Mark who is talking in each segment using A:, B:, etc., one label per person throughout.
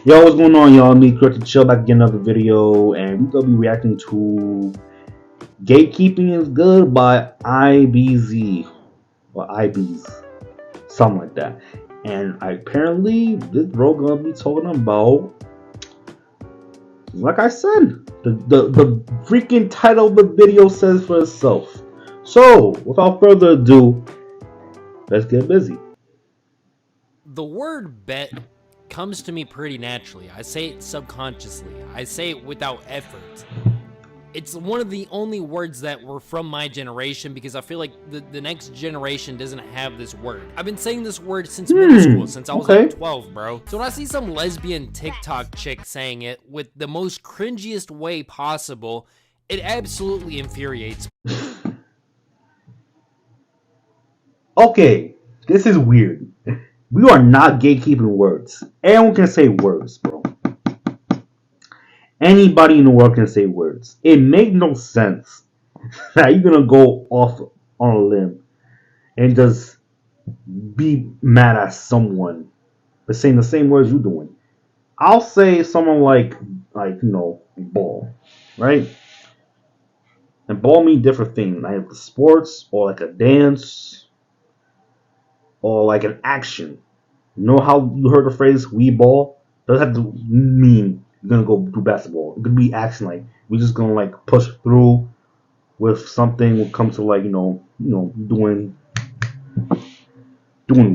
A: Yo, what's going on, y'all? Me, Chris, chill back again, another video, and we're gonna be reacting to "Gatekeeping is Good" by IBZ or IBs, something like that. And apparently, this bro gonna be talking about, like I said, the freaking title of the video says for itself. So, without further ado, let's get busy.
B: The word bet comes to me pretty naturally. I say it subconsciously. I say it without effort. It's one of the only words that were from my generation because I feel like the next generation doesn't have this word. I've been saying this word since middle school, since I was
A: Okay.
B: like 12, bro. So when I see some lesbian TikTok chick saying it with the most cringiest way possible, it absolutely infuriates me.
A: Okay, this is weird. We are not gatekeeping words. Anyone can say words, bro. Anybody in the world can say words. It makes no sense that you're gonna go off on a limb and just be mad at someone for saying the same words you're doing. I'll say someone ball, right? And ball mean different things, like sports or like a dance or like an action. You know how you heard the phrase "we ball"? Doesn't have to mean you're gonna go do basketball. It could be action, like we're just gonna like push through with something when it comes to like doing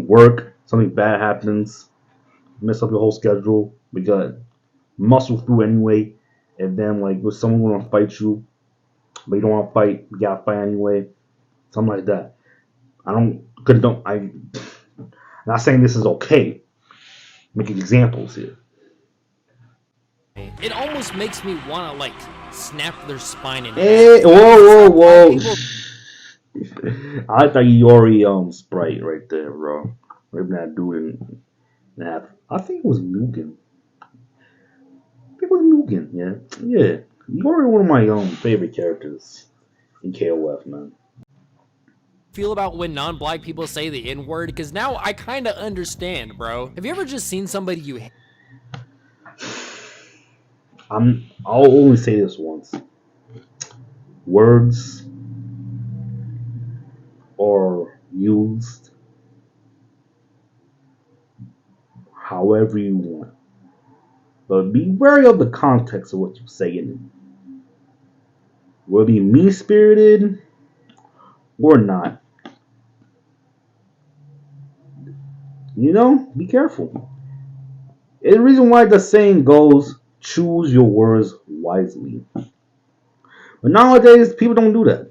A: work. Something bad happens, mess up your whole schedule. We got muscle through anyway, and then like with someone gonna fight you, but you don't want to fight, you gotta fight anyway. Something like that. I don't condone. I'm not saying this is okay. Making examples here.
B: It almost makes me want to like snap their spine in half.
A: Hey, whoa, whoa, whoa!
B: People
A: I thought you already Sprite right there, bro. Maybe not doing that. I think it was Mugen. I think it was Mugen. Yeah, yeah. You already one of my favorite characters in KOF, man.
B: feel about when non-black people say the N-word? Because now I kind of understand, bro. Have you ever just seen somebody you hate?
A: I'll only say this once. Words are used however you want, but be wary of the context of what you say in it. Will it be mean spirited or not? Be careful. And the reason why the saying goes, choose your words wisely. But nowadays, people don't do that.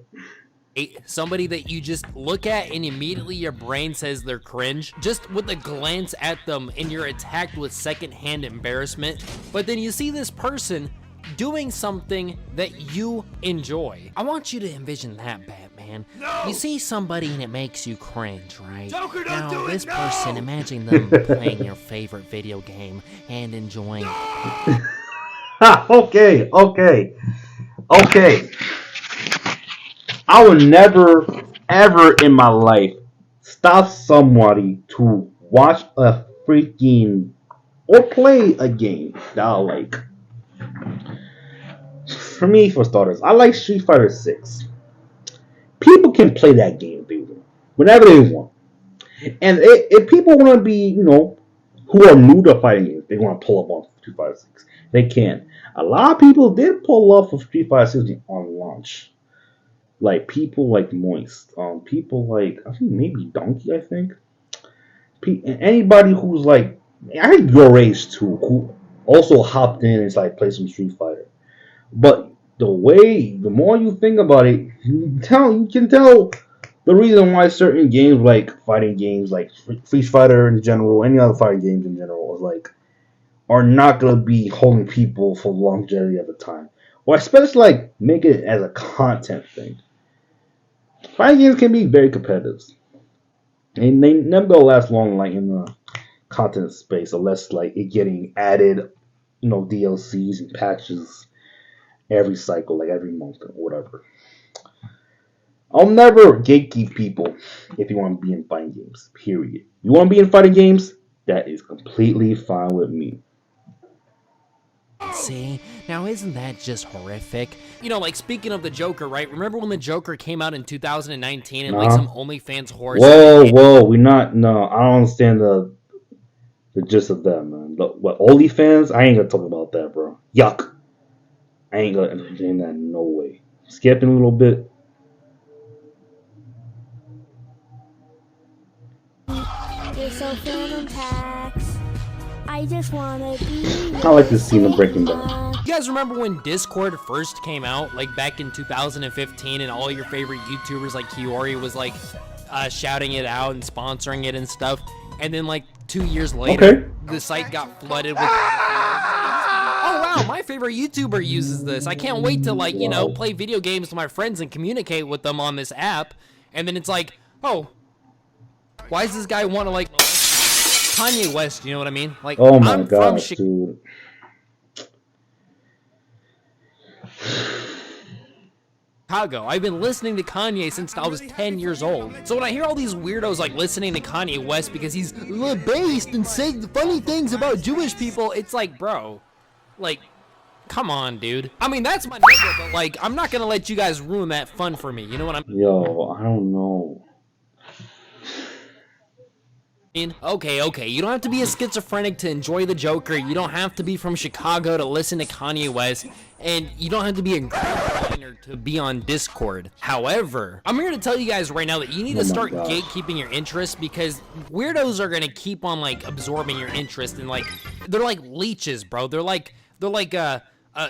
B: Somebody that you just look at and immediately your brain says they're cringe, just with a glance at them and you're attacked with secondhand embarrassment. But then you see this person doing something that you enjoy. I want you to envision that, Batman. No! You see somebody and it makes you cringe, right? Joker, don't do it, this person, imagine them playing your favorite video game and enjoying it.
A: Okay, okay, okay. I would never, ever in my life stop somebody to watch a freaking or play a game that I like. For me, for starters, I like Street Fighter 6. People can play that game if they want, whenever they want. And if people want to be, who are new to fighting games, they want to pull up on Street Fighter 6. They can. A lot of people did pull up of Street Fighter 6 on launch. Like people like Moist, people like I think maybe Donkey. I think anybody who's like I think your age too, who also hopped in and like play some Street Fighter. But the more you think about it, you can tell the reason why certain games like fighting games like Street Fighter in general, any other fighting games in general, is like are not gonna be holding people for longevity of the time, or especially like make it as a content thing. Fighting games can be very competitive, and they never gonna last long like in the content space unless like it getting added, DLCs and patches every cycle, like every month or whatever. I'll never gatekeep people if you want to be in fighting games. Period. You want to be in fighting games? That is completely fine with me.
B: see, now isn't that just horrific? You know, like, speaking of the Joker, right? Remember when the Joker came out in 2019 and, like, some OnlyFans whore
A: Whoa, no, I don't understand the gist of that, man. What, OnlyFans? I ain't gonna talk about that, bro. Yuck. I ain't gonna entertain that, no way. Skipping a little bit.
C: You're so phantom tax. I just wanna be.
A: I like this scene of Breaking Bad.
B: You guys remember when Discord first came out, like back in 2015, and all your favorite YouTubers like Kiori was like shouting it out and sponsoring it and stuff, and then like 2 years later, the site got flooded with. Oh wow, my favorite YouTuber uses this. I can't wait to like, you know, play video games with my friends and communicate with them on this app, and then it's like, oh, why does this guy want to like Kanye West? You know what I mean? Like,
A: oh my god, dude.
B: Chicago. I've been listening to Kanye since I was 10 years old. So when I hear all these weirdos like listening to Kanye West because he's based and saying funny things about Jewish people, it's like, bro, like, come on, dude. I mean, that's my nigga, but like, I'm not gonna let you guys ruin that fun for me. You know what I'm?
A: Yo, I don't know.
B: Okay, you don't have to be a schizophrenic to enjoy the Joker. You don't have to be from Chicago to listen to Kanye West, and you don't have to be a miner to be on Discord. However, I'm here to tell you guys right now that you need to start gatekeeping your interests, because weirdos are gonna keep on like absorbing your interest, and like they're like leeches, bro. They're like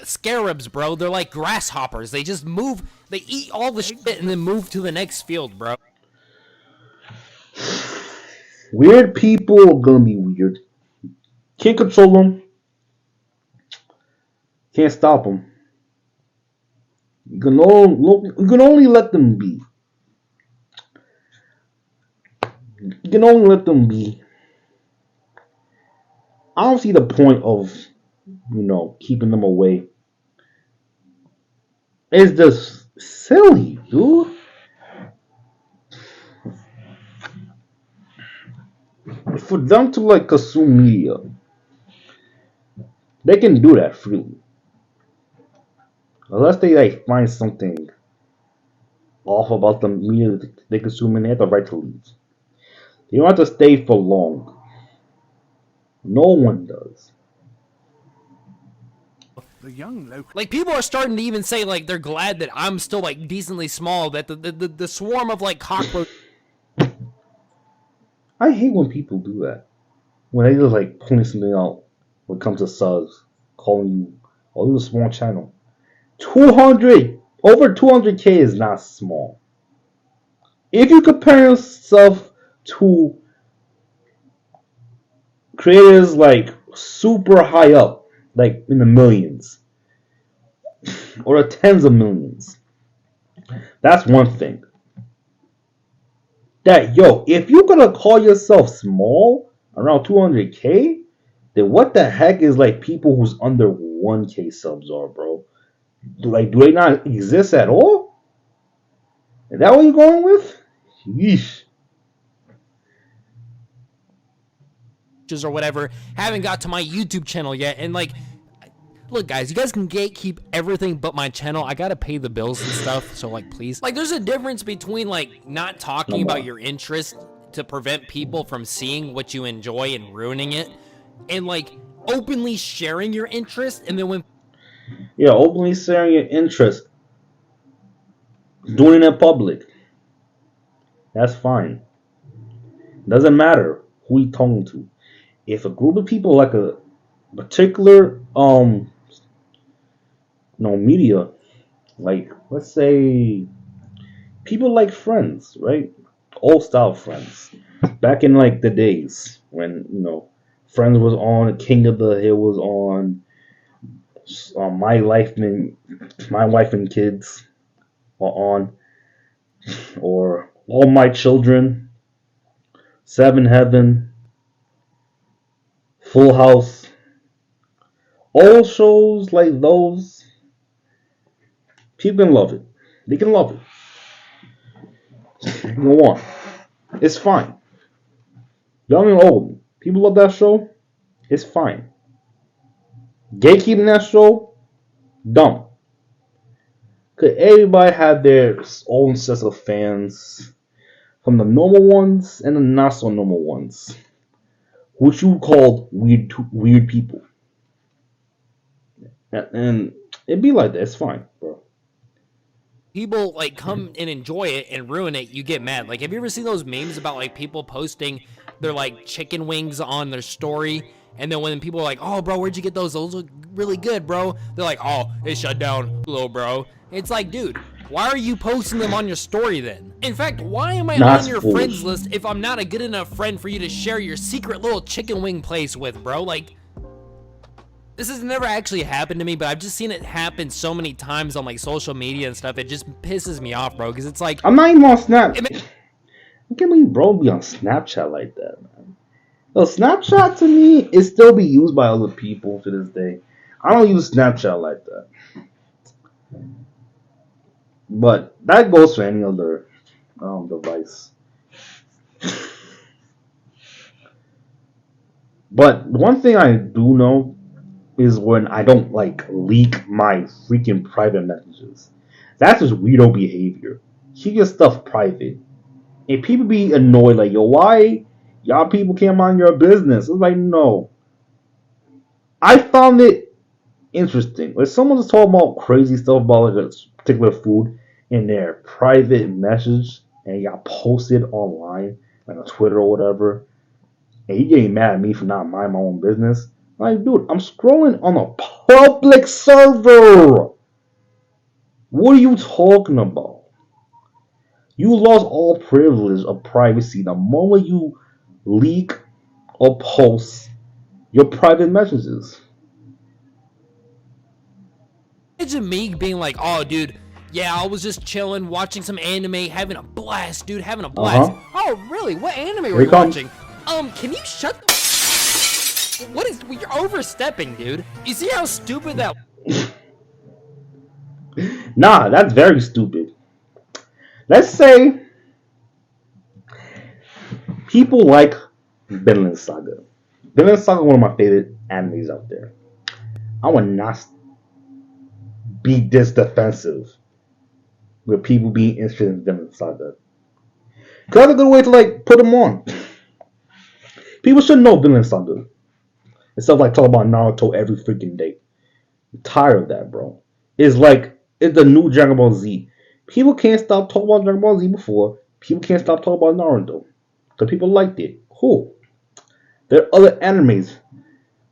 B: scarabs, bro. They're like grasshoppers. They just move. They eat all the shit and then move to the next field, bro.
A: Weird people are gonna be weird. Can't control them. Can't stop them. You can only let them be. You can only let them be. I don't see the point of, you know, keeping them away. It's just silly, dude. For them to like consume media, they can do that freely. Unless they like find something off about the media they consume, and they have the right to leave. You don't have to stay for long. No one does.
D: The young local.
B: Like, people are starting to even say like they're glad that I'm still like decently small, that the swarm of like cockroaches.
A: I hate when people do that. When they just like point something out when it comes to subs, calling you, oh, this is a small channel. 200, over 200K is not small. If you compare yourself to creators like super high up, like in the millions, or the tens of millions, that's one thing. That, yo, if you're gonna call yourself small around 200K, then what the heck is like people who's under 1K subs are, bro? Do they not exist at all? Is that what you're going with? Yeesh.
B: Or whatever, haven't got to my YouTube channel yet, and like, look guys, you guys can gatekeep everything but my channel. I gotta pay the bills and stuff, so like, please. Like, there's a difference between like not talking about your interest to prevent people from seeing what you enjoy and ruining it, and like openly sharing your interest, and then when
A: openly sharing your interest, doing it in public, that's fine. Doesn't matter who you're talking to. If a group of people like a particular media, like let's say people like Friends, right? Old style Friends, back in like the days when, you know, Friends was on, King of the Hill was on, My Wife and Kids are on, or All My Children, Seven Heaven, Full House, all shows like those, people can love it. They can love it. Go on. It's fine. Young and old, people love that show. It's fine. Gatekeeping that show, dumb. Cause everybody had their own sets of fans, from the normal ones and the not so normal ones, which you called weird people. And it'd be like that. It's fine, bro.
B: People like come and enjoy it and ruin it, you get mad. Like, have you ever seen those memes about like people posting their like chicken wings on their story, and then when people are like, "Oh, bro, where'd you get those? Those look really good, bro." They're like, "Oh, it shut down, low, bro." It's like, dude, why are you posting them on your story then? In fact, why am I
A: That's
B: on your
A: foolish.
B: friends list if I'm not a good enough friend for you to share your secret little chicken wing place with, bro? Like, this has never actually happened to me, but I've just seen it happen so many times on like social media and stuff. It just pisses me off, bro, because it's like,
A: I'm not even on Snap. I can't believe bro be on Snapchat like that, man. Well, Snapchat to me is still be used by other people to this day. I don't use Snapchat like that. But that goes for any other device. But one thing I do know is when I don't like leak my freaking private messages. That's just weirdo behavior. Keep your stuff private. And people be annoyed like, yo, why y'all people can't mind your business? It's like, no. I found it interesting. When someone is talking about crazy stuff about like a particular food in their private message and y'all post it online, like on Twitter or whatever, and you getting mad at me for not minding my own business. Like, dude, I'm scrolling on a public server. What are you talking about? You lost all privilege of privacy the moment you leak or post your private messages.
B: imagine me being like, "Oh, dude, yeah, I was just chilling, watching some anime, having a blast, dude, having a blast." Oh, really? What anime were you watching? Can you shut the... What is... You're overstepping, dude. You see how stupid that...
A: Nah, that's very stupid. Let's say people like Vinland Saga. Vinland Saga is one of my favorite animes out there. I would not be this defensive with people being interested in Vinland Saga. Cause that's a good way to like put them on. People should know Vinland Saga. Instead of like talking about Naruto every freaking day. I'm tired of that, bro. It's like it's the new Dragon Ball Z. People can't stop talking about Dragon Ball Z before. People can't stop talking about Naruto. So people liked it. Cool. There are other animes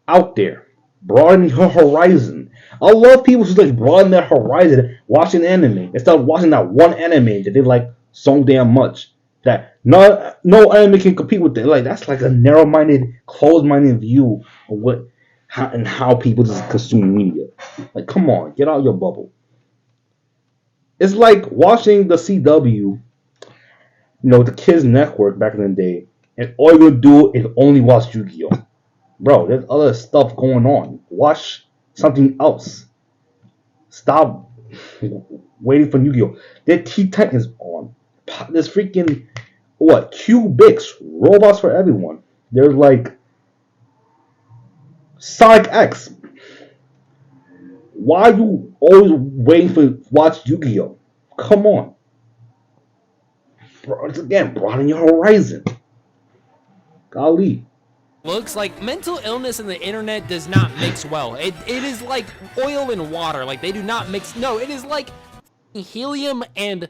A: out there. Broaden your horizon. I love people who like broaden their horizon watching anime instead of watching that one anime that they like so damn much that no anime can compete with it. Like that's like a narrow-minded, closed-minded view of how people just consume media. Like, come on, get out of your bubble. It's like watching the CW, the Kids Network back in the day, and all you do is only watch Yu-Gi-Oh. Bro, there's other stuff going on. Watch something else. Stop waiting for Yu-Gi-Oh. There's Teen Titans on. There's freaking Cubix, robots for everyone. There's like Sonic X. Why are you always waiting for watch Yu-Gi-Oh? Come on. Bro, it's again, broaden your horizon. Golly.
B: Looks like mental illness and the internet does not mix well. It is like oil and water. Like, they do not mix. No, it is like helium and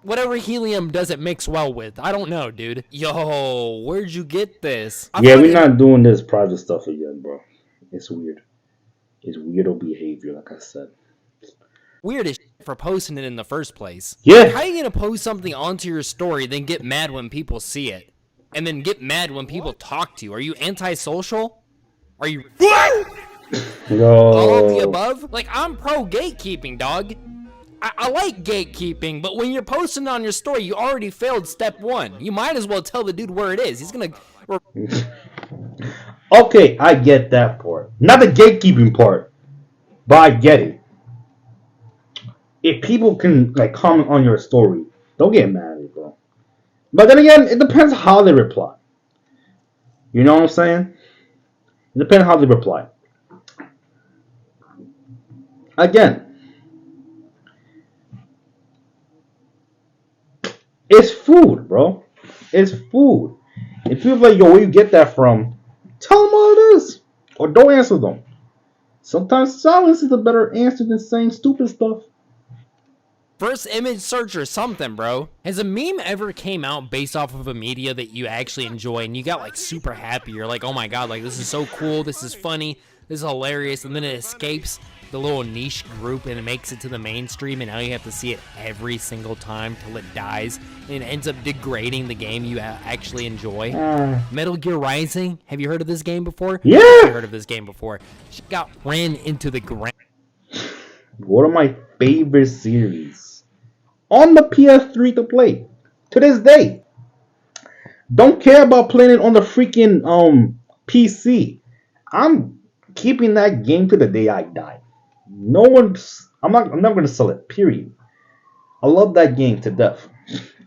B: whatever helium doesn't mix well with. I don't know, dude. Yo, where'd you get this?
A: We're not doing this private stuff again, bro. It's weird. It's weirdo behavior, like I said.
B: Weird as shit for posting it in the first place.
A: Yeah.
B: Like, how are you gonna post something onto your story, then get mad when people see it? And then get mad when people talk to you? Are you antisocial? Are you... All of the above? Like, I'm pro gatekeeping, dog. I like gatekeeping, but when you're posting on your story, you already failed step one. You might as well tell the dude where it is. He's gonna...
A: Okay, I get that part. Not the gatekeeping part, but I get it. If people can like comment on your story, don't get mad at it, bro. But then again, it depends how they reply. You know what I'm saying? It depends how they reply. Again, it's food, bro. It's food. If people like, yo, where you get that from? Tell them what it is. Or don't answer them. Sometimes silence is a better answer than saying stupid stuff.
B: First image search or something, bro. Has a meme ever came out based off of a media that you actually enjoy and you got like super happy? You're like, oh my god, like this is so cool, this is funny, this is hilarious, and then it escapes the little niche group and it makes it to the mainstream, and now you have to see it every single time till it dies, and it ends up degrading the game you actually enjoy. Metal Gear Rising, have you heard of this game before?
A: Yeah!
B: I've heard of this game before. She got ran into the ground.
A: One of my favorite series on the PS3 to play to this day. Don't care about playing it on the freaking PC. I'm keeping that game to the day I die. I'm never gonna sell it. Period. I love that game to death.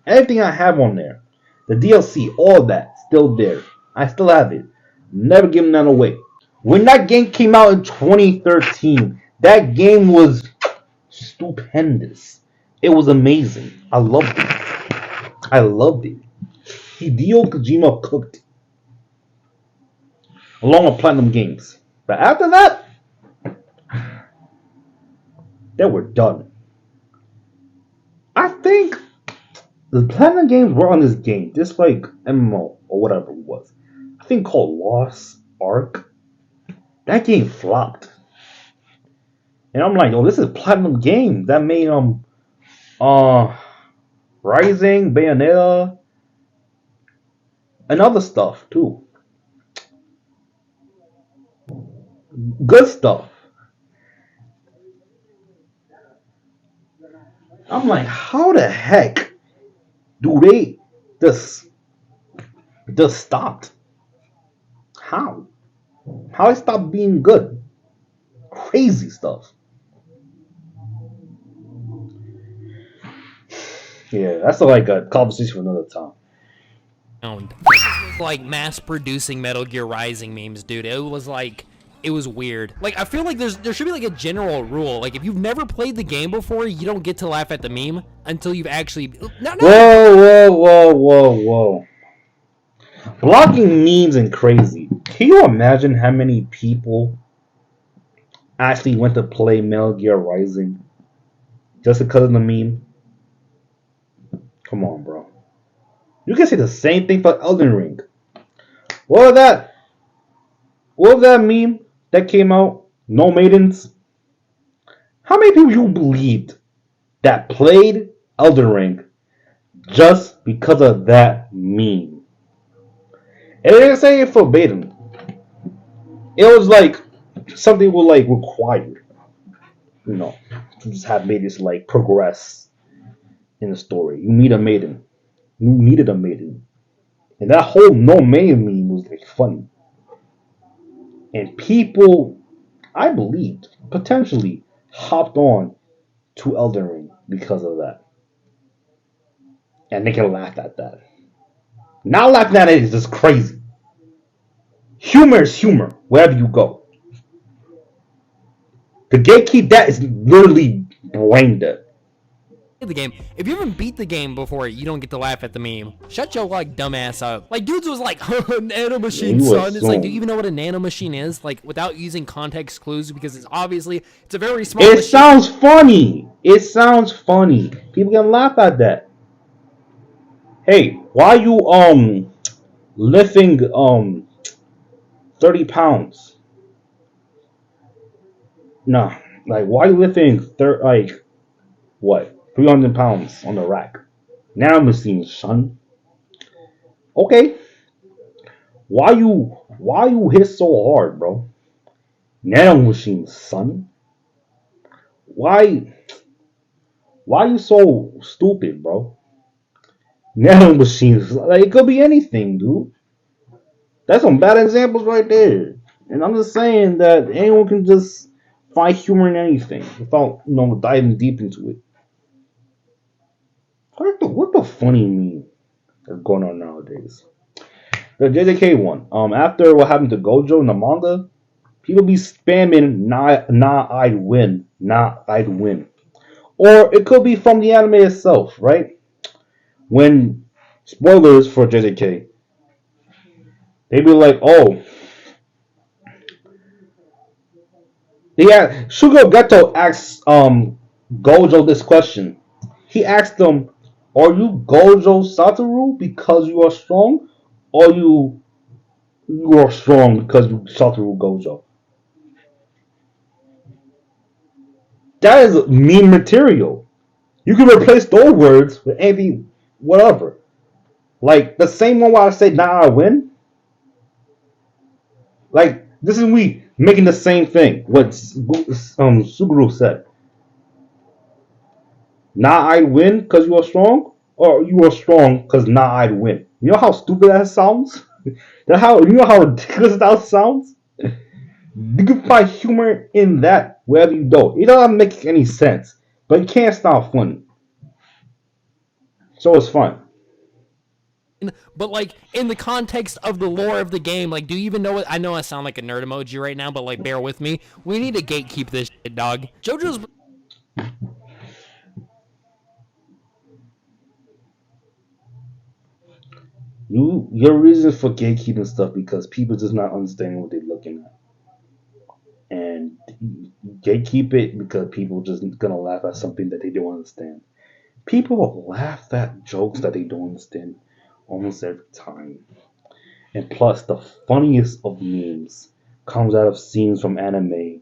A: Everything I have on there, the DLC, all that, still there. I still have it. Never giving that away. When that game came out in 2013, that game was stupendous. It was amazing. I loved it. I loved it. Hideo Kojima cooked, along with Platinum Games. But after that, they were done. I think the Platinum Games were on this game, just like MMO or whatever it was. I think called Lost Ark. That game flopped. And I'm like, oh, this is Platinum Games that made Rising, Bayonetta, and other stuff too. Good stuff. I'm like, how the heck do they just stopped? How? How it stopped being good? Crazy stuff. Yeah, that's like a conversation for another time.
B: Like mass producing Metal Gear Rising memes, dude. It was like, it was weird. Like, I feel like there should be like a general rule. Like, if you've never played the game before, you don't get to laugh at the meme until you've actually. No.
A: Whoa. Blocking memes and crazy. Can you imagine how many people actually went to play Metal Gear Rising just because of the meme? Come on, bro. You can say the same thing for Elden Ring. What was that? What was that meme that came out? No maidens. How many people you believed that played Elden Ring just because of that meme? And they didn't say it verbatim. It was like something was like required, to just have maidens like progress in the story. You need a maiden. You needed a maiden. And that whole no maiden meme was like funny. And people, I believed, potentially hopped on to Elden Ring because of that. And they can laugh at that. Now laughing at it is just crazy. Humor is humor, wherever you go. The gatekeep, that is literally brain dead.
B: The game. If you haven't beat the game before, you don't get to laugh at the meme. Shut your like dumbass up. Like, dudes was like, nano machine, son. It's like, do you even know what a nano machine is? Like, without using context clues, because it's a very small
A: It
B: machine.
A: sounds funny. It sounds funny. People can laugh at that. Hey, why you lifting 30 pounds? Nah, like why you lifting 300 pounds on the rack? Now machine, son. Okay. Why you hit so hard, bro? Nano machine, son. Why you so stupid, bro? Nano machines, like it could be anything, dude. That's some bad examples right there. And I'm just saying that anyone can just find humor in anything without diving deep into it. What the funny meme that's going on nowadays? The JJK one. After what happened to Gojo in the manga, people be spamming nah I'd win, nah I'd win. Or it could be from the anime itself, right? When spoilers for JJK, they be like, oh, yeah. Shugo Geto asks Gojo this question. He asked him, "Are you Gojo Satoru because you are strong, or you are strong because you Satoru Gojo?" That is meme material. You can replace those words with anything, whatever. Like the same one where I say, "Nah, I win." Like this is we making the same thing. What Suguru said. Nah, I'd win because you are strong, or you are strong because nah, I'd win. You know how stupid that sounds? That how you know how ridiculous that sounds? You can find humor in that wherever you go. It doesn't make any sense, but it can't stop funny. So it's fun.
B: But like in the context of the lore of the game, like, do you even know what? I know I sound like a nerd emoji right now, but like, bear with me. We need to gatekeep this shit, dog. JoJo's
A: Your reasons for gatekeeping stuff because people just not understanding what they're looking at, and gatekeep it because people just gonna laugh at something that they don't understand. People laugh at jokes that they don't understand almost every time. And plus, the funniest of memes comes out of scenes from anime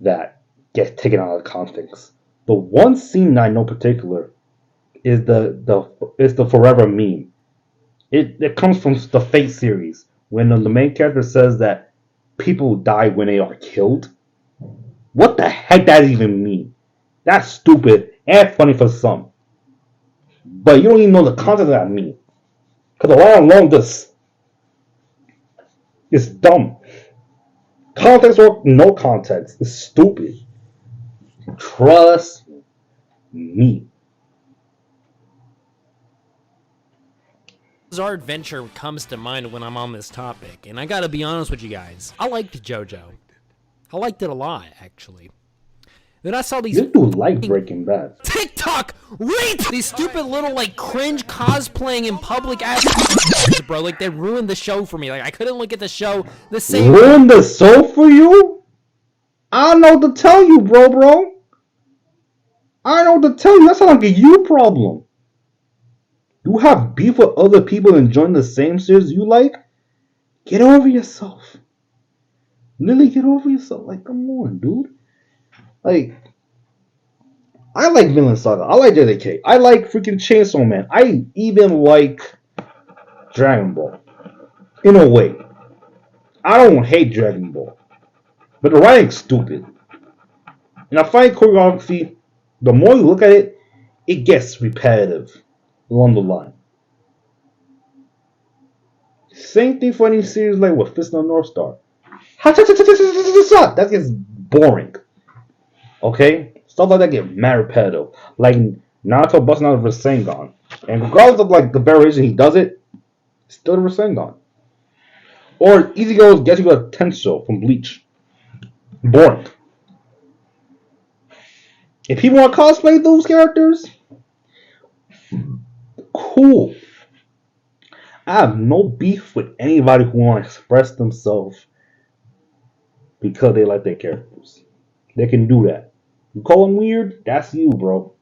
A: that get taken out of context. The one scene I know particular is the forever meme. It comes from the Fate series when the main character says that people die when they are killed. What the heck does that even mean? That's stupid and funny for some, but you don't even know the content of that meme. Because along this, it's dumb. Context or no context is stupid. Trust me.
B: Bizarre Adventure comes to mind when I'm on this topic, and I gotta be honest with you guys. I liked JoJo. I liked it a lot, actually. Then I saw these
A: You do like Breaking Bad.
B: TikTok these stupid little like cringe cosplaying in public ass bro. Like they ruined the show for me. Like I couldn't look at the show the same.
A: Ruin the soul for you? I don't know what to tell you, bro. I don't know what to tell you. That's not like a you problem. You have beef with other people enjoying the same series you like? Get over yourself. Literally get over yourself. Like, come on, dude. Like, I like Villain Saga. I like JJK. I like freaking Chainsaw Man. I even like Dragon Ball. In a way. I don't hate Dragon Ball. But the writing's stupid. And I find choreography, the more you look at it, it gets repetitive along the line. Same thing for any series like what Fist of the North Star. That gets boring. Okay? Stuff like that get mad repetitive. Like Naruto busting out of Rasengan. And regardless of like the variation he does it, it's still the Rasengan. Or Easy Goes gets you a Tensho from Bleach. Boring. If people want to cosplay those characters, cool. I have no beef with anybody who want to express themselves because they like their characters. They can do that. You call them weird, that's you, bro.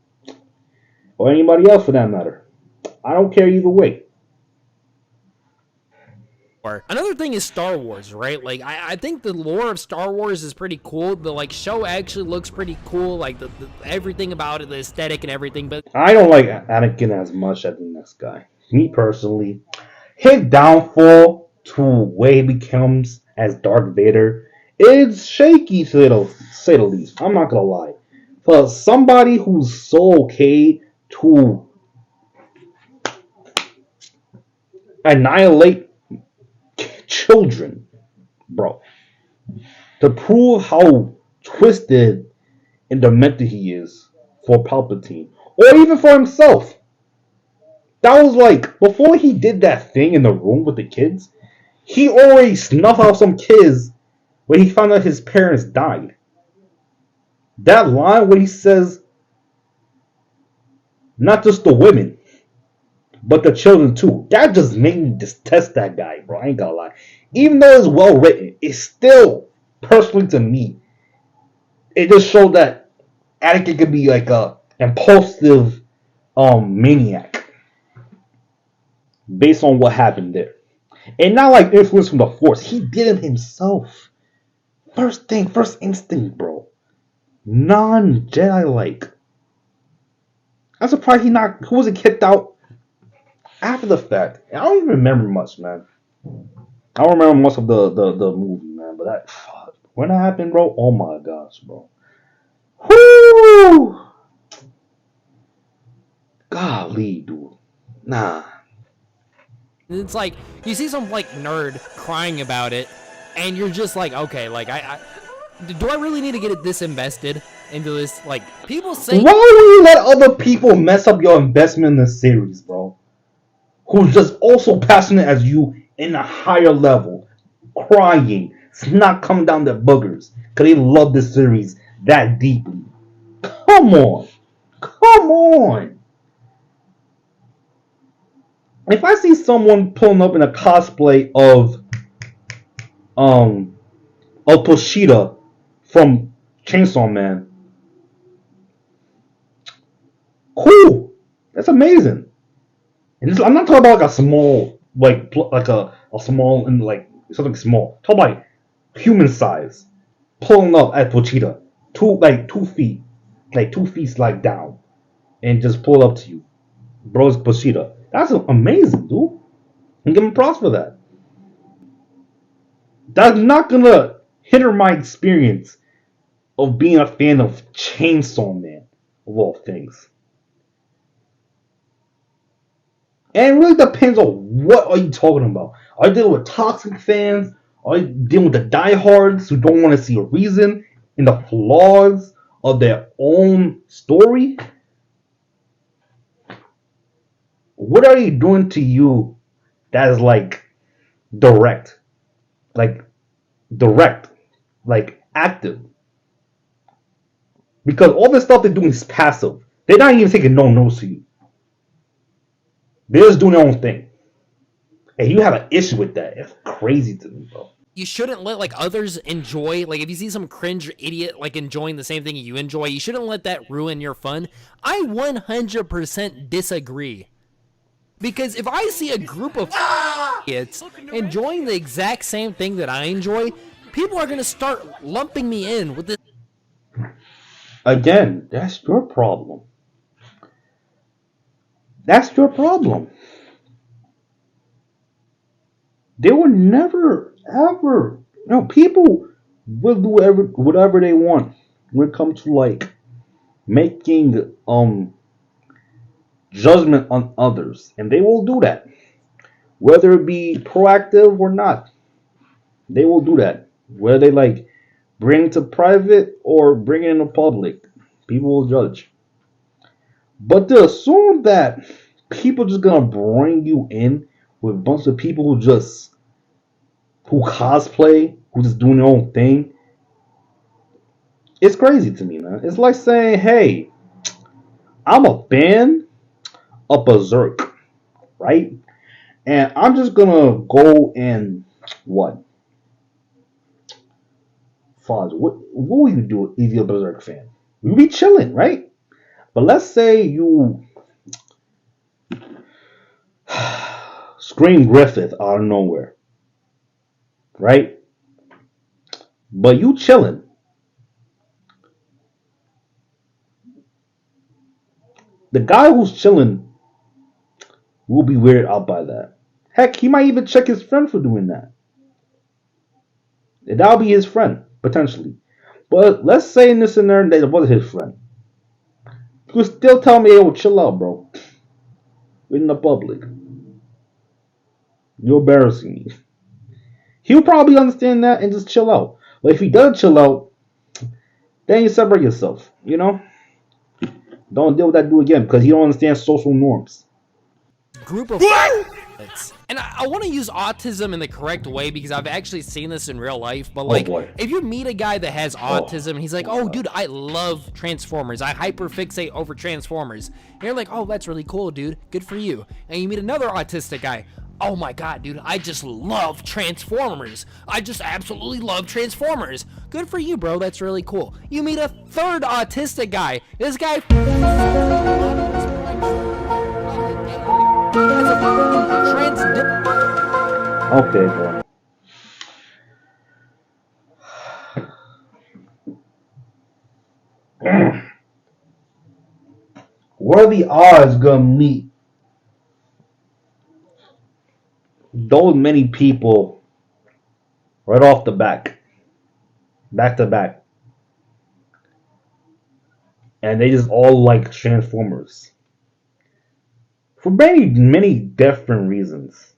A: Or anybody else for that matter. I don't care either way.
B: Another thing is Star Wars, right? Like I think the lore of Star Wars is pretty cool. The like show actually looks pretty cool, like the everything about it, the aesthetic and everything. But
A: I don't like Anakin as much as the next guy. Me personally, his downfall to where he becomes as Darth Vader is shaky to say the least. I'm not gonna lie. For somebody who's so okay to annihilate children, bro, to prove how twisted and demented he is for Palpatine, or even for himself, That was like before he did that thing in the room with the kids. He already snuffed out some kids when he found out his parents died. That line where he says, not just the women, but the children too. That just made me detest that guy, bro. I ain't gonna lie. Even though it's well written, it's still, personally to me, it just showed that Anakin could be like a impulsive maniac based on what happened there. And not like influence from the Force. He did it himself. First instinct, bro. Non-Jedi like. I'm surprised he wasn't kicked out after the fact. I don't even remember much, man. I don't remember much of the movie, man. But that fuck, when that happened, bro. Oh my gosh, bro. Whoo! Golly, dude. Nah.
B: It's like you see some like nerd crying about it, and you're just like, okay, like do I really need to get it this invested into this? Like people say,
A: why would you let other people mess up your investment in the series, bro? Who's just also passionate as you in a higher level, crying, snot coming down their boogers, because they love this series that deeply. Come on. Come on. If I see someone pulling up in a cosplay of Toshida from Chainsaw Man, cool. That's amazing. And I'm not talking about like a small, like a small and like something small. I'm talking about human size, pulling up at Pochita, 2 feet, like 2 feet like down, and just pull up to you, bro's Pochita. That's amazing, dude. And give him props for that. That's not gonna hinder my experience of being a fan of Chainsaw Man, of all things. And it really depends on what are you talking about. Are you dealing with toxic fans? Are you dealing with the diehards who don't want to see a reason in the flaws of their own story? What are you doing to you that is like direct? Like direct. Like active. Because all the stuff they're doing is passive. They're not even taking no notes to you. They're just doing their own thing. And you have an issue with that. It's crazy to me, bro.
B: you shouldn't let like others enjoy, like if you see some cringe idiot like enjoying the same thing you enjoy, you shouldn't let that ruin your fun. I 100% disagree. Because if I see a group of idiots enjoying the exact same thing that I enjoy, people are going to start lumping me in with this.
A: Again, that's your problem. That's your problem. They were never, ever, people will do whatever they want when it comes to like making judgment on others, and they will do that, whether it be proactive or not. They will do that, whether they like bring it to private or bring it into public. People will judge. But to assume that people just gonna bring you in with a bunch of people who cosplay, who just doing their own thing, it's crazy to me, man. It's like saying, hey, I'm a fan of Berserk, right? And I'm just gonna go and what? Fonz, what would you do if you're a Berserk fan? You'd be chilling, right? But let's say you scream Griffith out of nowhere, right? But you chilling. The guy who's chilling will be weirded out by that. Heck, he might even check his friend for doing that. And that'll be his friend, potentially. But let's say in this scenario that it wasn't his friend. He would still tell me, yo, chill out, bro. In the public. You're embarrassing me. He'll probably understand that and just chill out. But if he doesn't chill out, then you separate yourself, Don't deal with that dude again because he don't understand social norms.
B: group of and I want to use autism in the correct way because I've actually seen this in real life. But like, if you meet a guy that has autism, and he's like, "Oh, dude, I love Transformers. I hyperfixate over Transformers." And you're like, "Oh, that's really cool, dude. Good for you." And you meet another autistic guy. "Oh my god, dude, I just love Transformers. I just absolutely love Transformers." Good for you, bro. That's really cool. You meet a third autistic guy. This guy
A: Okay, bro. What are the odds gonna meet those many people right off the back to back, and they just all like Transformers for many different reasons.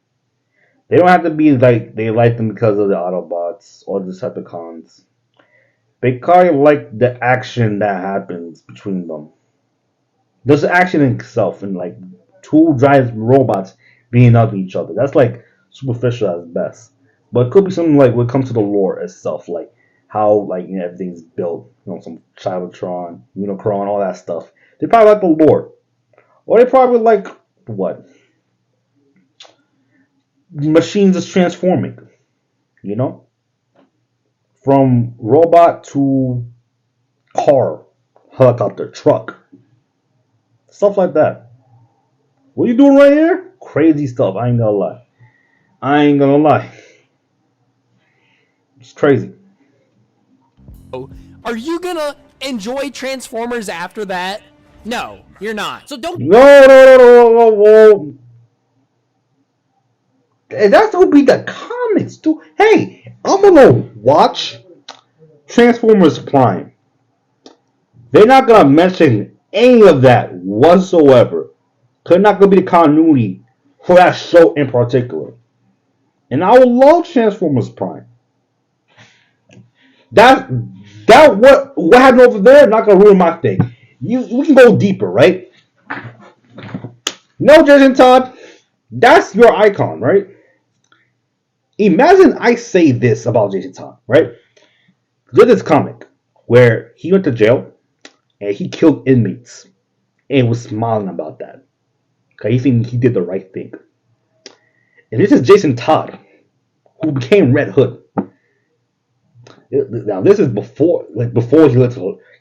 A: They don't have to be like they like them because of the Autobots or the Decepticons. They kind of like the action that happens between them. There's action in itself, and like two giant robots beating up each other. That's like superficial at best. But it could be something like when it comes to the lore itself, like how like everything's built, some Cybertron, Unicron, all that stuff. They probably like the lore, or they probably like what machines is transforming, from robot to car, helicopter, truck, stuff like that. What are you doing right here? Crazy stuff. I ain't gonna lie. It's crazy.
B: Are you gonna enjoy Transformers after that? No, you're not. So don't.
A: No. That's gonna be the comics, dude. Hey, I'm gonna watch Transformers Prime. They're not gonna mention any of that whatsoever. They're not gonna be the continuity for that show in particular. And I would love Transformers Prime. That what happened over there not gonna ruin my thing. We can go deeper, right? No, Jason Todd, that's your icon, right? Imagine I say this about Jason Todd, right? There's this comic where he went to jail and he killed inmates and was smiling about that. Okay, he think he did the right thing. And this is Jason Todd, who became Red Hood. Now this is before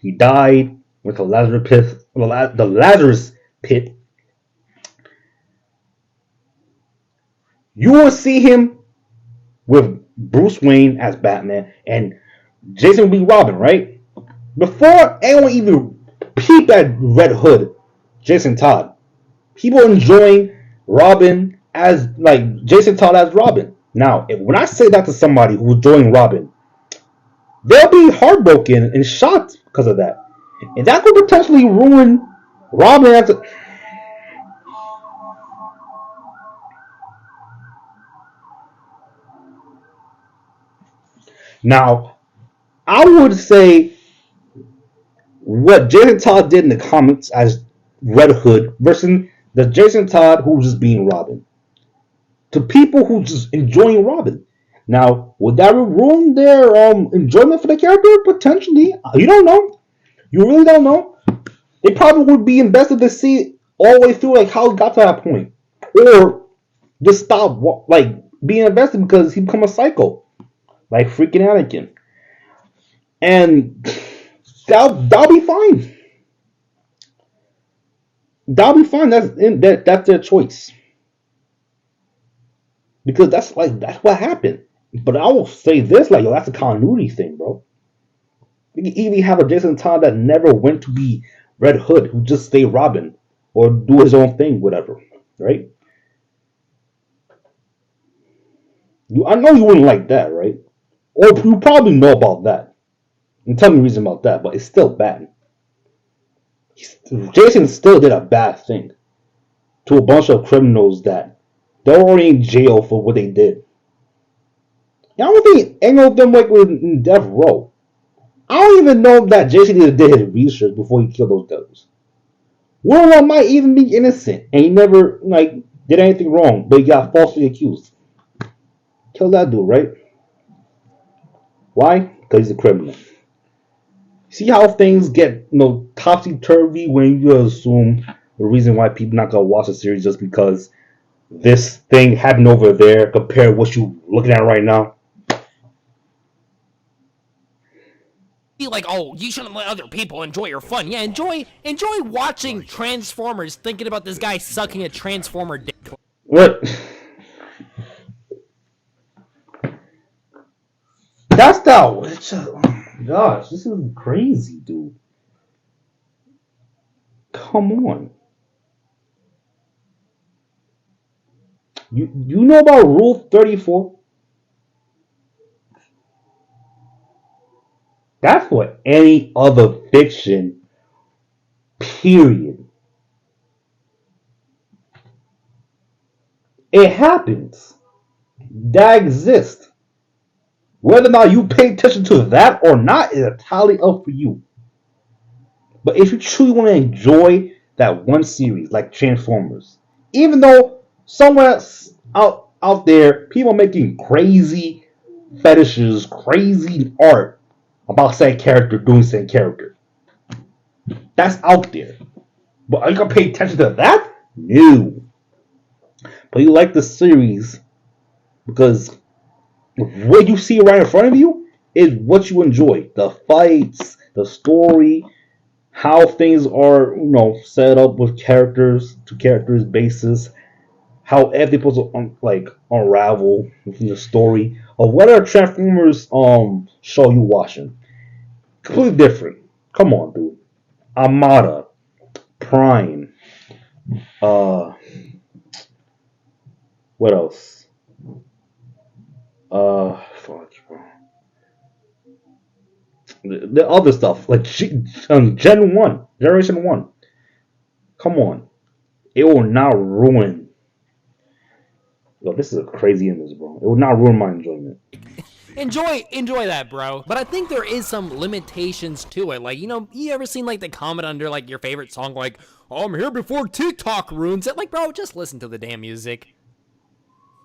A: he died, went to the Lazarus pit. You will see him with Bruce Wayne as Batman and Jason will be Robin, right? Before anyone even peeped at Red Hood, Jason Todd, people enjoying Robin as like Jason Todd as Robin. Now, when I say that to somebody who's enjoying Robin, they'll be heartbroken and shocked because of that, and that could potentially ruin Robin as a. Now, I would say what Jason Todd did in the comics as Red Hood versus the Jason Todd who's just being Robin. To people who just enjoying Robin. Now, would that ruin their enjoyment for the character? Potentially. You don't know. You really don't know. They probably would be invested to see all the way through, like how it got to that point, or just stop like being invested because he become a psycho, like freaking Anakin, and that'll be fine. That'll be fine. That's their choice. Because that's what happened. But I will say this, like, that's a continuity thing, bro. You can even have a Jason Todd that never went to be Red Hood, who just stay Robin or do his own thing, whatever, right? I know you wouldn't like that, right? Or you probably know about that. And tell me the reason about that, but it's still bad. Jason still did a bad thing to a bunch of criminals that they're already in jail for what they did. And I don't think any of them were in death row. I don't even know that Jason did his research before he killed those devils. One of them might even be innocent, and he never did anything wrong, but he got falsely accused. Kill that dude, right? Why? Because he's a criminal. See how things get topsy turvy when you assume the reason why people not gonna watch a series just because this thing happened over there compared to what you looking at right now.
B: Be like, oh, you shouldn't let other people enjoy your fun. Yeah, enjoy watching Transformers, thinking about this guy sucking a Transformer dick.
A: What? That's that. Oh my gosh, this is crazy, dude. Come on. You know about Rule 34? That's for any other fiction, period. It happens. That exists. Whether or not you pay attention to that or not is entirely up for you. But if you truly want to enjoy that one series, like Transformers, even though somewhere out there, people are making crazy fetishes, crazy art about said character doing said character. That's out there. But are you gonna pay attention to that? No. But you like the series because what you see right in front of you is what you enjoy. The fights, the story, how things are, set up with characters to characters basis, how everything's supposed to unravel within the story of whatever Transformers show you watching. Completely different. Come on, dude. Armada, Prime, what else? Fuck, bro. The other stuff like Gen 1, Generation 1. Come on, it will not ruin. Yo, this is a crazy image, bro. It will not ruin my enjoyment.
B: Enjoy that, bro. But I think there is some limitations to it. Like, you ever seen like the comment under like your favorite song, like, oh, I'm here before TikTok ruins it? Like, bro, just listen to the damn music.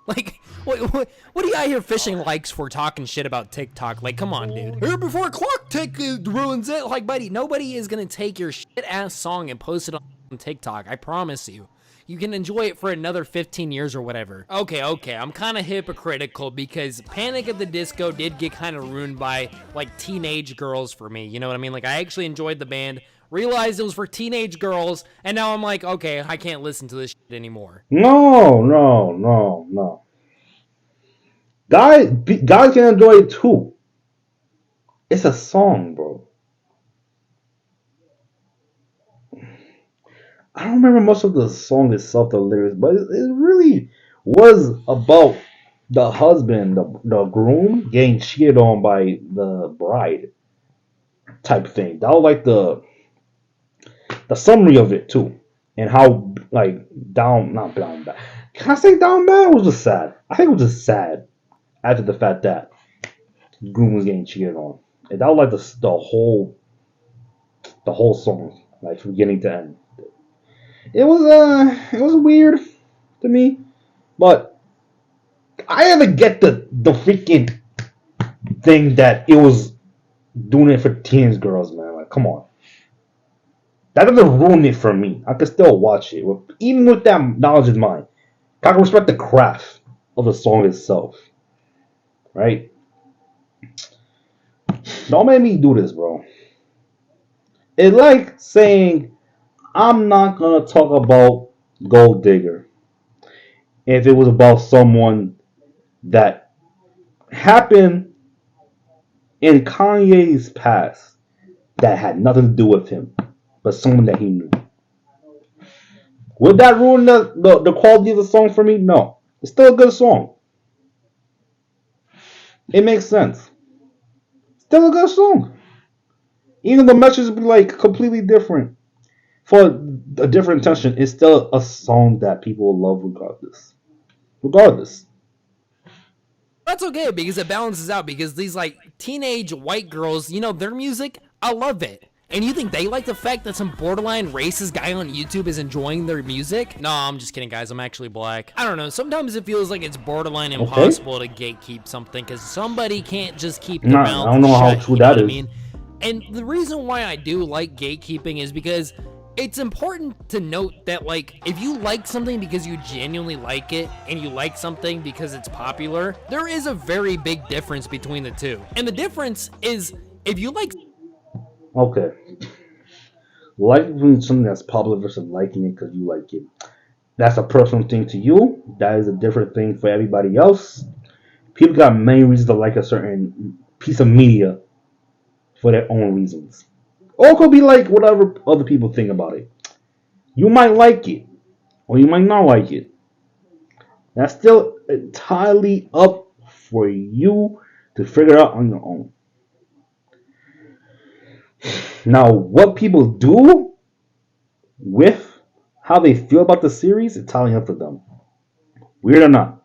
B: Like, what do you out here fishing likes for talking shit about TikTok? Like, come on, dude. Here before clock tick ruins it. Like, buddy, nobody is gonna take your shit ass song and post it on TikTok. I promise you. You can enjoy it for another 15 years or whatever. Okay, I'm kind of hypocritical because Panic at the Disco did get kind of ruined by, like, teenage girls for me. You know what I mean? Like, I actually enjoyed the band, realized it was for teenage girls, and now I'm like, okay, I can't listen to this shit anymore.
A: No. Guys can enjoy it too. It's a song, bro. I don't remember much of the song itself, the lyrics, but it really was about the husband, the groom, getting cheated on by the bride, type thing. That was like the summary of it too, and how like not down bad. Can I say down bad? It was just sad. I think it was just sad after the fact that the groom was getting cheated on, and that was like the whole song, like from beginning to end. It was weird to me, but I never get the freaking thing that it was doing it for teenage girls, man. Like, come on, that doesn't ruin it for me. I can still watch it, even with that knowledge in mind. I can respect the craft of the song itself, right? Don't make me do this, bro. It's like saying I'm not gonna talk about Gold Digger if it was about someone that happened in Kanye's past that had nothing to do with him, but someone that he knew. Would that ruin the quality of the song for me? No. It's still a good song. It makes sense. Still a good song. Even the message would be like completely different. For a different intention, it's still a song that people will love regardless.
B: That's okay because it balances out because these like teenage white girls, their music, I love it. And you think they like the fact that some borderline racist guy on YouTube is enjoying their music? No, I'm just kidding, guys. I'm actually black. I don't know. Sometimes it feels like it's borderline impossible to gatekeep something because somebody can't just keep their mouth
A: I don't know
B: shut,
A: how true
B: you know
A: that
B: what I
A: is.
B: mean? And the reason why I do like gatekeeping is because it's important to note that, like, if you like something because you genuinely like it and you like something because it's popular, there is a very big difference between the two. And the difference is if you like...
A: Okay. Liking something that's popular versus liking it because you like it. That's a personal thing to you. That is a different thing for everybody else. People got many reasons to like a certain piece of media for their own reasons. Or it could be like whatever other people think about it. You might like it, or you might not like it. That's still entirely up for you to figure out on your own. Now, what people do with how they feel about the series, it's entirely up to them. Weird or not,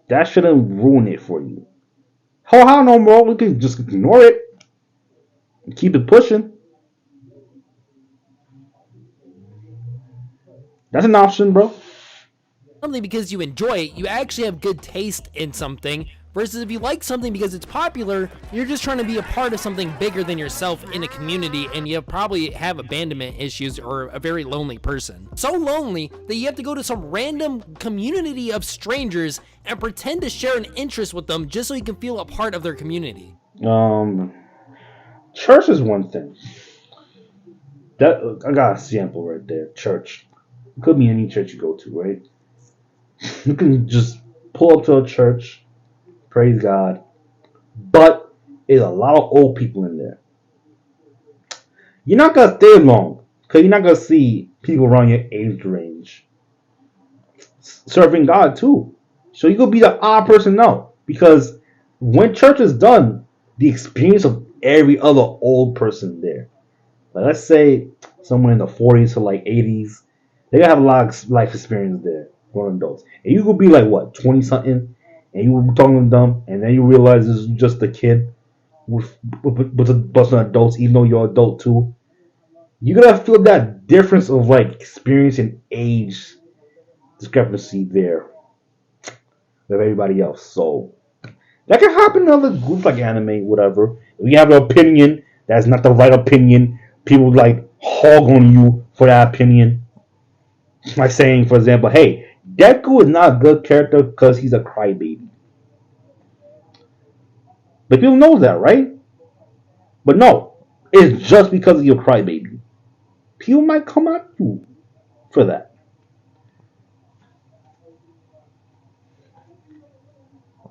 A: that shouldn't ruin it for you. How no more? We can just ignore it and keep it pushing. That's an option, bro.
B: something because you enjoy it, you actually have good taste in something, versus if you like something because it's popular, you're just trying to be a part of something bigger than yourself in a community, and you probably have abandonment issues or a very lonely person. So lonely that you have to go to some random community of strangers and pretend to share an interest with them just so you can feel a part of their community.
A: Church is one thing. That I got a sample right there. Church. It could be any church you go to, right? You can just pull up to a church, praise God, but there's a lot of old people in there. You're not gonna stay long because you're not gonna see people around your age range serving God too. So you could be the odd person out because when church is done, the experience of every other old person there. Like let's say someone in the 40s to like 80s, they gotta have a lot of life experience there, grown adults. And you could be like what 20 something, and you were talking to them, and then you realize this is just a kid with a bunch of adults, even though you're adult too. You gotta feel that difference of like experience and age discrepancy there with everybody else. So that can happen in other groups like anime, whatever. If you have an opinion that's not the right opinion, people like hog on you for that opinion. Like saying, for example, hey, Deku is not a good character because he's a crybaby. But people know that, right? But no, it's just because of your crybaby. People might come at you for that.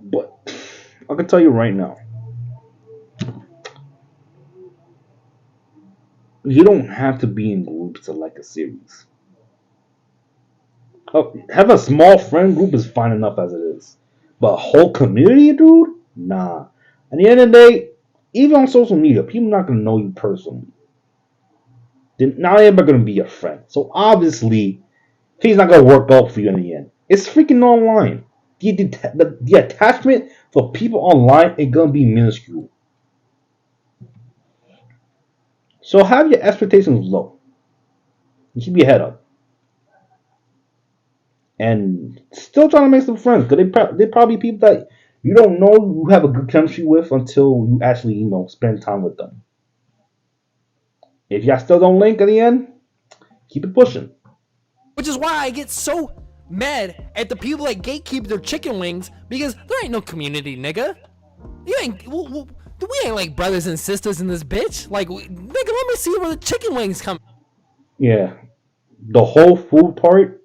A: But I can tell you right now, you don't have to be in groups to like a series. Have a small friend group is fine enough as it is. But a whole community, dude? Nah. At the end of the day, even on social media, people are not going to know you personally. They're not ever going to be your friend. So obviously, things not going to work out for you in the end. It's freaking online. The attachment for people online is going to be minuscule. So have your expectations low. You keep your head up. And still trying to make some friends. Because they're probably people that you don't know you have a good chemistry with until you actually, spend time with them. If y'all still don't link at the end, keep it pushing.
B: Which is why I get so mad at the people that gatekeep their chicken wings, because there ain't no community, nigga. We ain't like brothers and sisters in this bitch. Like, nigga, let me see where the chicken wings come.
A: Yeah. The whole food part,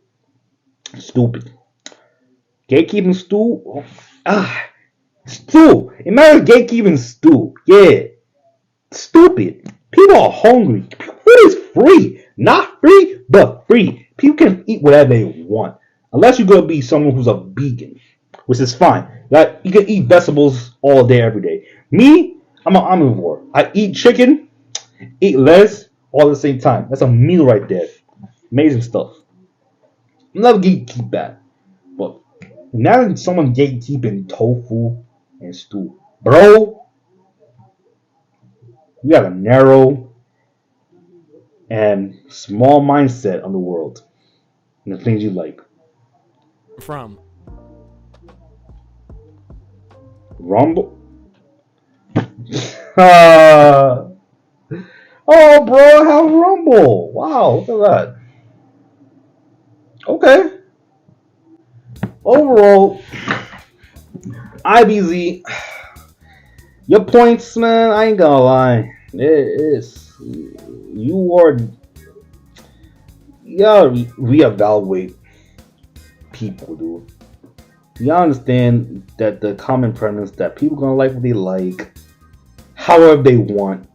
A: stupid. Gatekeeping stew? Stew. Imagine gatekeeping stew. Yeah. Stupid. People are hungry. Food is free. Not free, but free. People can eat whatever they want. Unless you're going to be someone who's a vegan, which is fine. Like, you can eat vegetables all day, every day. Me, I'm an omnivore. I eat chicken, eat lettuce all at the same time. That's a meal right there. Amazing stuff. I'm never gatekeep that. But imagine someone gatekeeping tofu and stew. Bro, You got a narrow and small mindset on the world and the things you like.
B: From
A: Rumble. Oh, bro, how Rumble? Wow, look at that. Okay. Overall, IBZ, your points, man. I ain't gonna lie. It is you gotta reevaluate people, dude. You understand that the common premise that people gonna like what they like, however they want.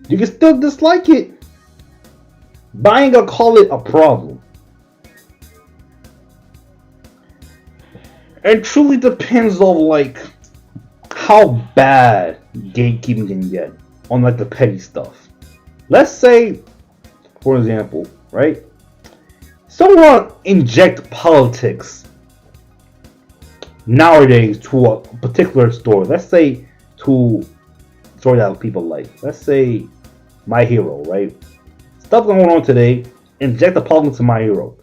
A: You can still dislike it, but I ain't gonna call it a problem. It truly depends on like how bad gatekeeping can get on like the petty stuff. Let's say, for example, right? Someone inject politics nowadays to a particular story. Let's say to a story that people like. Let's say My Hero, right? Stuff going on today. Inject the politics to My Hero.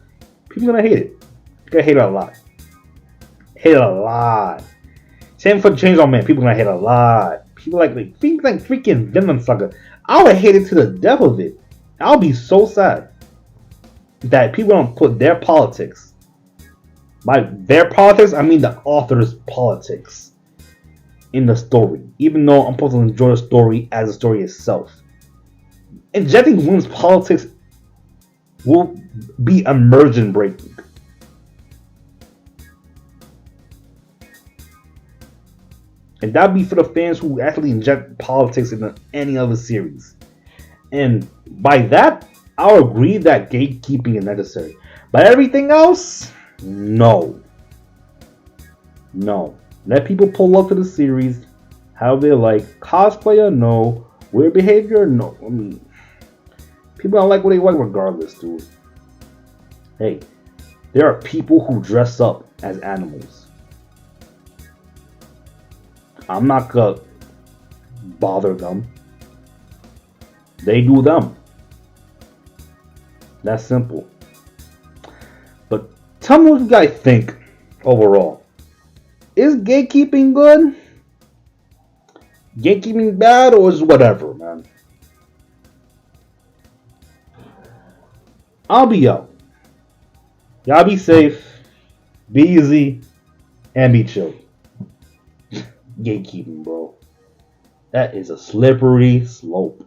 A: People gonna hate it. They're gonna hate it a lot. Hate it a lot. Same for Chainsaw Man. People gonna hate it a lot. People like freaking Vinland Saga. I would hate it to the death of it. I'll be so sad that people don't put their politics. By their politics, I mean the author's politics in the story. Even though I'm supposed to enjoy the story as the story itself. Injecting women's politics will be immersion breaking. And that'd be for the fans who actually inject politics into any other series. And by that, I'll agree that gatekeeping is necessary. But everything else, no. No. Let people pull up to the series how they like. Cosplayer, no. Weird behavior, no. I mean, people don't like what they like regardless, dude. Hey, there are people who dress up as animals. I'm not gonna bother them. They do them. That's simple. But tell me what you guys think overall. Is gatekeeping good? Gatekeeping bad, or is whatever, man? I'll be out. Y'all be safe, be easy, and be chill. Gatekeeping, bro. That is a slippery slope.